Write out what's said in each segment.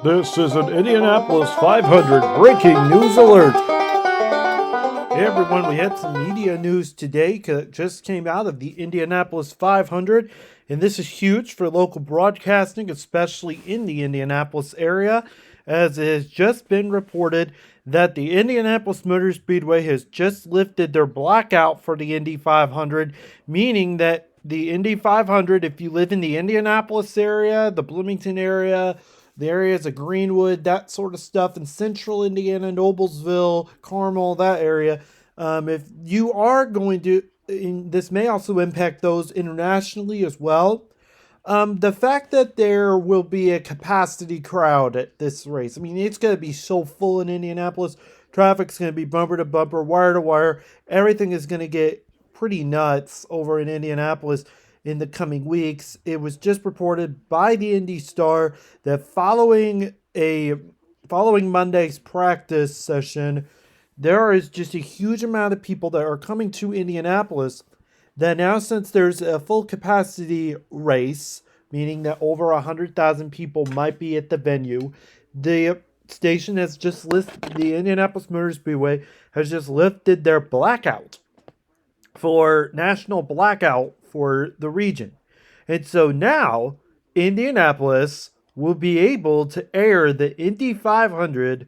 This is an Indianapolis 500 breaking news alert. Hey everyone, we had some media news today that just came out of the Indianapolis 500, and this is huge for local broadcasting, especially in the Indianapolis area, as it has just been reported that the Indianapolis Motor Speedway has just lifted their blackout for the Indy 500, meaning that the Indy 500, if you live in the Indianapolis area, the Bloomington area, the areas of Greenwood, that sort of stuff, in central Indiana, Noblesville, Carmel, that area. If you are going to, this may also impact those internationally as well. The fact that there will be a capacity crowd at this race, I mean, it's going to be so full in Indianapolis. Traffic's going to be bumper to bumper, wire to wire. Everything is going to get pretty nuts over in Indianapolis in the coming weeks. It was just reported by the Indy Star that following Monday's practice session, there is just a huge amount of people that are coming to Indianapolis that now, since there's a full capacity race, meaning that over 100,000 people might be at the venue, the station has just the Indianapolis Motor Speedway has just lifted their blackout for national blackout for the region. And so now Indianapolis will be able to air the Indy 500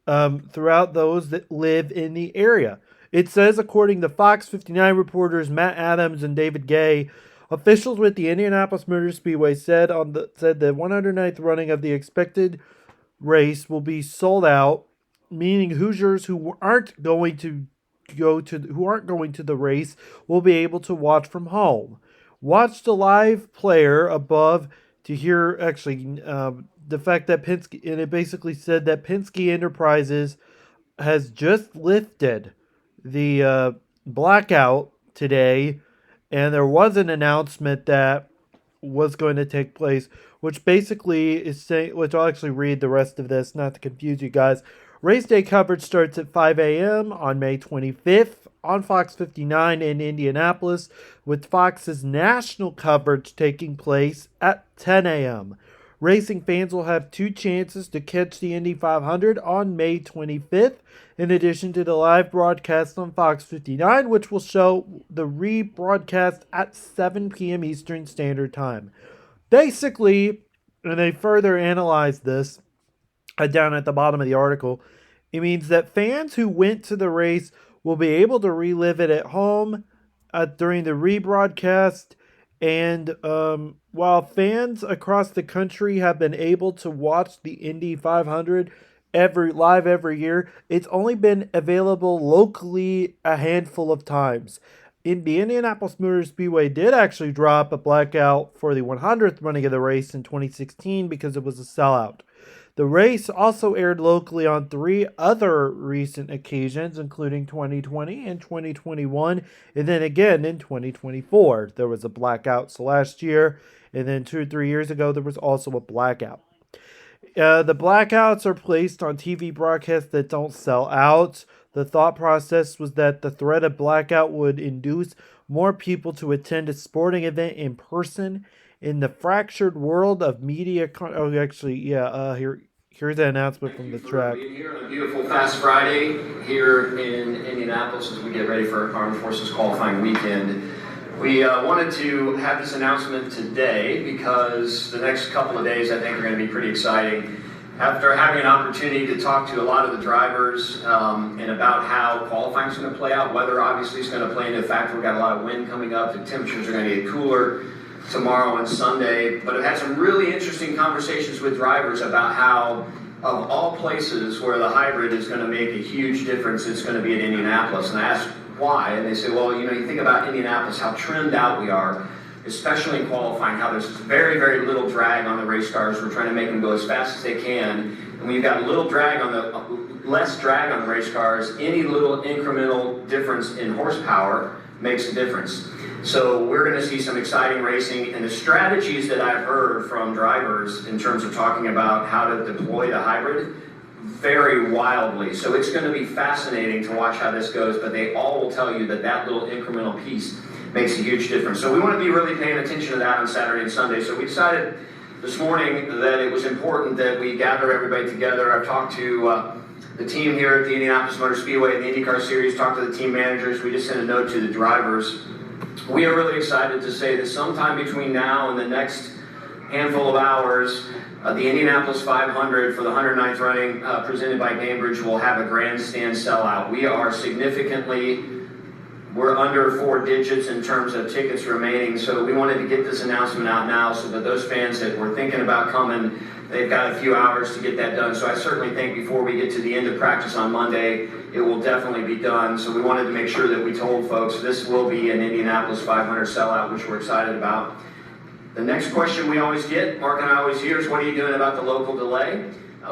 throughout those that live in the area. It says, according to Fox 59 reporters Matt Adams and David Gay, officials with the Indianapolis Motor Speedway said the 109th running of the expected race will be sold out, meaning Hoosiers who aren't going to the race will be able to watch from home. Watch the live player above to hear the fact that Penske, and it basically said that Penske Enterprises has just lifted the blackout today, and there was an announcement that was going to take place, which basically is saying, which I'll actually read the rest of this, not to confuse you guys. Race day coverage starts at 5 a.m. on May 25th on Fox 59 in Indianapolis, with Fox's national coverage taking place at 10 a.m. Racing fans will have two chances to catch the Indy 500 on May 25th, in addition to the live broadcast on Fox 59, which will show the rebroadcast at 7 p.m. Eastern Standard Time. Basically, and they further analyzed this down at the bottom of the article, it means that fans who went to the race will be able to relive it at home during the rebroadcast. And while fans across the country have been able to watch the Indy 500 every year, it's only been available locally a handful of times. The Indianapolis Motor Speedway did actually drop a blackout for the 100th running of the race in 2016 because it was a sellout. The race also aired locally on 3 other recent occasions, including 2020 and 2021, and then again in 2024. There was a blackout. So last year, and then 2 or 3 years ago, there was also a blackout. The blackouts are placed on TV broadcasts that don't sell out. The thought process was that the threat of blackout would induce more people to attend a sporting event in person. In the fractured world of media, here's an announcement from the track. Being here on a beautiful Fast Friday here in Indianapolis as we get ready for Armed Forces qualifying weekend. We wanted to have this announcement today because the next couple of days I think are going to be pretty exciting. After having an opportunity to talk to a lot of the drivers and about how qualifying is going to play out, weather obviously is going to play into the fact we've got a lot of wind coming up, the temperatures are going to get cooler tomorrow and Sunday, but I've had some really interesting conversations with drivers about how, of all places where the hybrid is going to make a huge difference, it's going to be at Indianapolis. And I asked why, and they say, well, you think about Indianapolis, how trimmed out we are, especially in qualifying, how there's very, very little drag on the race cars. We're trying to make them go as fast as they can, and when you've got less drag on the race cars, any little incremental difference in horsepower makes a difference. So we're going to see some exciting racing, and the strategies that I've heard from drivers in terms of talking about how to deploy the hybrid vary wildly. So it's going to be fascinating to watch how this goes, but they all will tell you that little incremental piece makes a huge difference. So we want to be really paying attention to that on Saturday and Sunday. So we decided this morning that it was important that we gather everybody together. I've talked to the team here at the Indianapolis Motor Speedway and the IndyCar Series, talked to the team managers. We just sent a note to the drivers. We are really excited to say that sometime between now and the next handful of hours, the Indianapolis 500 for the 109th running presented by Cambridge will have a grandstand sellout. We are we're under 4 digits in terms of tickets remaining, so we wanted to get this announcement out now so that those fans that were thinking about coming, they've got a few hours to get that done. So I certainly think before we get to the end of practice on Monday, it will definitely be done. So we wanted to make sure that we told folks this will be an Indianapolis 500 sellout, which we're excited about. The next question we always get, Mark and I always hear, is what are you doing about the local delay?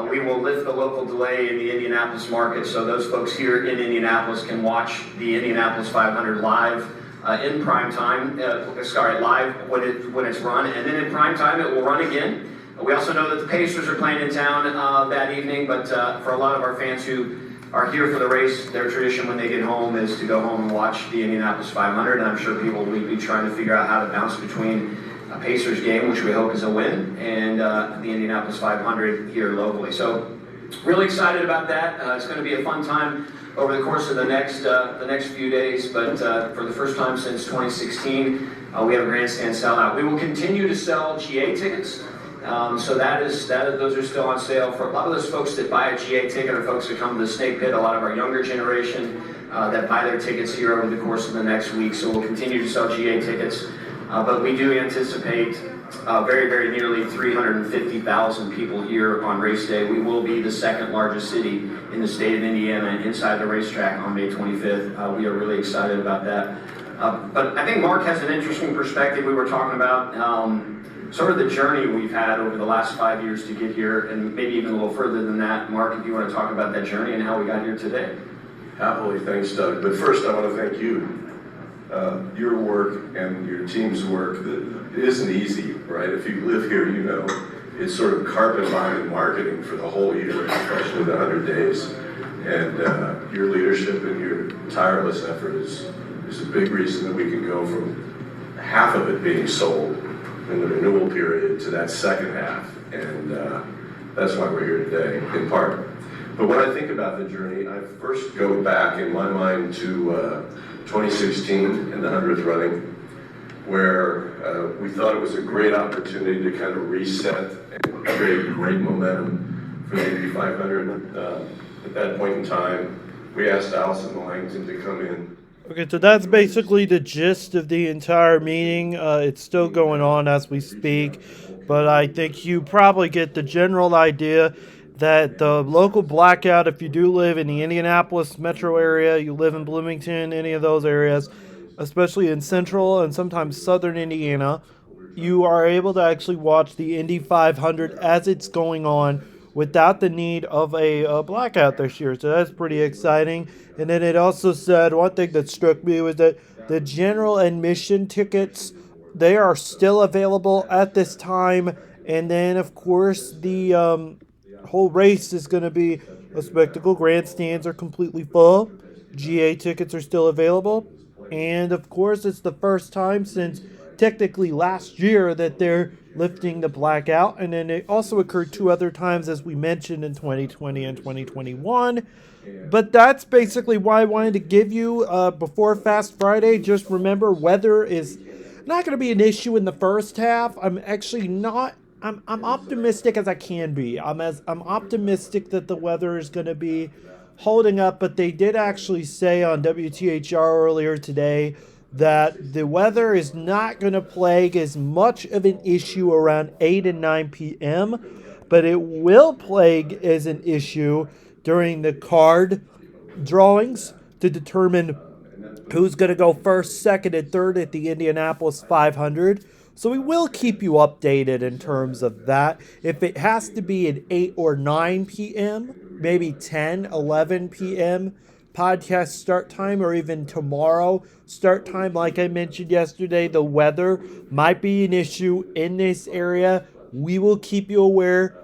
We will lift the local delay in the Indianapolis market so those folks here in Indianapolis can watch the Indianapolis 500 live in prime time, live when it's run, and then in prime time it will run again. We also know that the Pacers are playing in town that evening, but for a lot of our fans who are here for the race, their tradition when they get home is to go home and watch the Indianapolis 500, and I'm sure people will be trying to figure out how to bounce between a Pacers game, which we hope is a win, and the Indianapolis 500 here locally. So really excited about that. It's going to be a fun time over the course of the next few days, but for the first time since 2016, we have a grandstand sellout. We will continue to sell GA tickets. So those are still on sale for a lot of those folks that buy a GA ticket or folks that come to the Snake Pit, a lot of our younger generation that buy their tickets here over the course of the next week. So we'll continue to sell GA tickets. But we do anticipate very, very nearly 350,000 people here on race day. We will be the second largest city in the state of Indiana inside the racetrack on May 25th. We are really excited about that. But I think Mark has an interesting perspective. We were talking about sort of the journey we've had over the last 5 years to get here, and maybe even a little further than that. Mark, if you want to talk about that journey and how we got here today. Happily, thanks, Doug. But first, I want to thank you. Your work and your team's work that isn't easy, right? If you live here, you know it's sort of carpet bombing marketing for the whole year, especially the 100 days. And your leadership and your tireless effort is a big reason that we can go from half of it being sold in the renewal period to that second half. And that's why we're here today, in part. But when I think about the journey, I first go back in my mind to 2016 and the 100th running, where we thought it was a great opportunity to kind of reset and create great momentum for the Indy 500. At that point in time, we asked Allison Langton to come in. Okay, so that's basically the gist of the entire meeting. It's still going on as we speak, but I think you probably get the general idea that the local blackout, if you do live in the Indianapolis metro area, you live in Bloomington, any of those areas, especially in central and sometimes southern Indiana, you are able to actually watch the Indy 500 as it's going on without the need of a blackout this year. So that's pretty exciting. And then it also said, one thing that struck me was that the general admission tickets, they are still available at this time. And then, of course, the whole race is going to be a spectacle. Grandstands are completely full. GA tickets are still available. And, of course, it's the first time since technically last year that they're lifting the blackout. And then it also occurred 2 other times, as we mentioned, in 2020 and 2021. But that's basically why I wanted to give you, before Fast Friday, just remember weather is not going to be an issue in the first half. I'm actually not. I'm optimistic as I can be. I'm optimistic that the weather is going to be holding up, but they did actually say on WTHR earlier today that the weather is not going to plague as much of an issue around 8 and 9 p.m., but it will plague as an issue during the card drawings to determine who's going to go first, second, and third at the Indianapolis 500. So we will keep you updated in terms of that. If it has to be at 8 or 9 p.m., maybe 10, 11 p.m. podcast start time, or even tomorrow start time, like I mentioned yesterday, the weather might be an issue in this area. We will keep you aware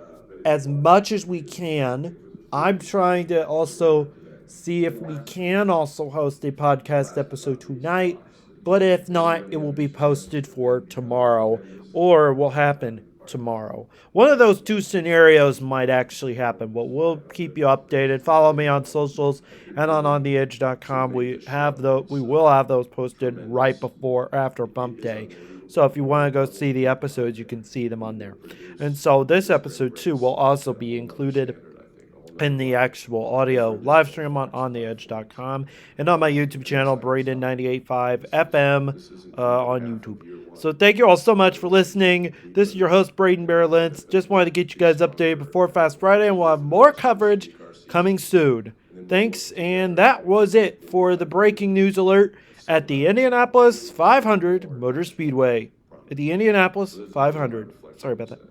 as much as we can. I'm trying to also see if we can also host a podcast episode tonight. But if not, it will be posted for tomorrow, or will happen tomorrow. One of those two scenarios might actually happen, but we'll keep you updated. Follow me on socials and on ontheedge.com. We will have those posted right before or after bump day. So if you want to go see the episodes, you can see them on there. And so this episode too will also be included in the actual audio live stream on ontheedge.com and on my YouTube channel, Braydyn 98.5 FM on YouTube. So thank you all so much for listening. This is your host, Braydyn Bear-Lents. Just wanted to get you guys updated before Fast Friday, and we'll have more coverage coming soon. Thanks, and that was it for the breaking news alert at the Indianapolis 500 Motor Speedway. At the Indianapolis 500. Sorry about that.